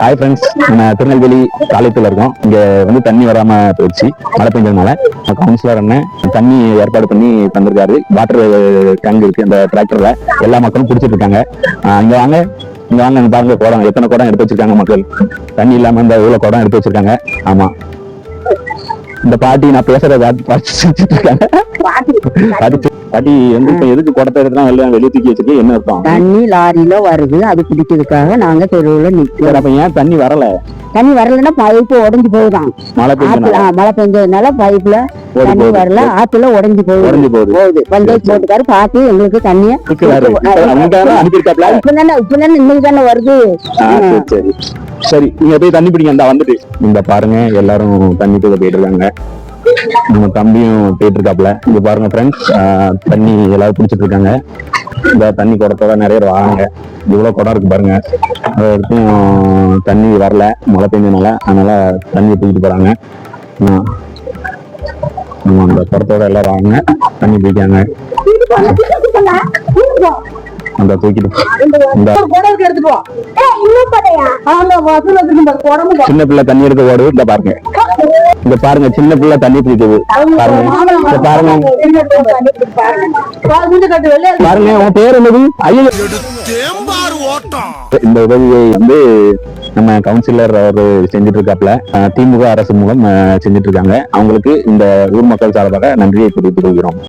Hi friends, நம்ம திருநெல்வேலி காலேஜில் இருக்கோம். இங்கே வந்து தண்ணி வராமல் போயிடுச்சு மழை பெஞ்சதுனால. கவுன்சிலர் அண்ணன் தண்ணி ஏற்பாடு பண்ணி தந்திருக்காரு. வாட்டர் டேங்க் இருக்கு அந்த டிராக்டர்ல, எல்லா மக்களும் குடிச்சிட்டு இருக்காங்க. இங்க வாங்க இங்க வாங்க, பாருங்க குடம், எத்தனை குடம் எடுத்து வச்சிருக்காங்க மக்கள். தண்ணி இல்லாம இந்த இவ்வளவு குடம் எடுத்து வச்சிருக்காங்க. ஆமா, இந்த பாட்டி நான் பேசுறத செஞ்சுட்டு இருக்காங்க. பாட்டி வந்து இப்ப எதுக்கு குடத்தை எடுத்துலாம் வெளியே தூக்கி வச்சிருக்கு, என்ன அர்த்தம்? தண்ணி லாரியில வருது, அது குடிக்கிறதுக்காக நாங்க தெருவுல நிக்கிறோம். அப்ப ஏன் தண்ணி வரல? தண்ணி வரலன்னா பைப்பு உடஞ்சு போகுதான். மழை பெஞ்சதுனால பைப்ல தண்ணி வரல, ஆத்துல உடஞ்சு போகுது. பஞ்சாயத்து போட்டுக்காரு பார்த்து எங்களுக்கு தண்ணிய இப்பதானே இன்னைக்கு தானே வருது. சரி, நீங்க போய் தண்ணி பிடிங்க. இந்த வந்துட்டு இந்த பாருங்க, எல்லாரும் தண்ணி போயிட்டு இருக்காங்க. நம்ம தம்பியும் போயிட்டு இருக்காப்ல. இங்க பாருங்க ஃப்ரெண்ட்ஸ், தண்ணி எல்லாரும் பிடிச்சிட்டு இருக்காங்க. இந்த தண்ணி குடத்தோட நிறைய வாங்க, இவ்வளவு குடம் இருக்கு பாருங்க. அதுக்கும் தண்ணி வரல மழை பெஞ்சதுனால, அதனால தண்ணி தூக்கிட்டு போறாங்க. ஆமா, அந்த குடத்தோட எல்லாரும் வாங்க, தண்ணி பிடிக்காங்க. அந்த தூக்கிட்டு சின்ன பிள்ளை தண்ணி எடுக்க ஓடுது. இந்த பாருங்க, இந்த பாருங்க, சின்ன பிள்ளை தண்ணி பிடிக்குது. பாருங்க பாருங்க, உன் பேர் என்னது? இந்த உதவியை வந்து நம்ம கவுன்சிலர் அவர் செஞ்சுட்டு இருக்காப்ல. திமுக அரசு மூலம் செஞ்சுட்டு இருக்காங்க. அவங்களுக்கு இந்த ஊர் மக்கள் சார்பாக நன்றியை தெரிவித்துக் கொள்கிறோம்.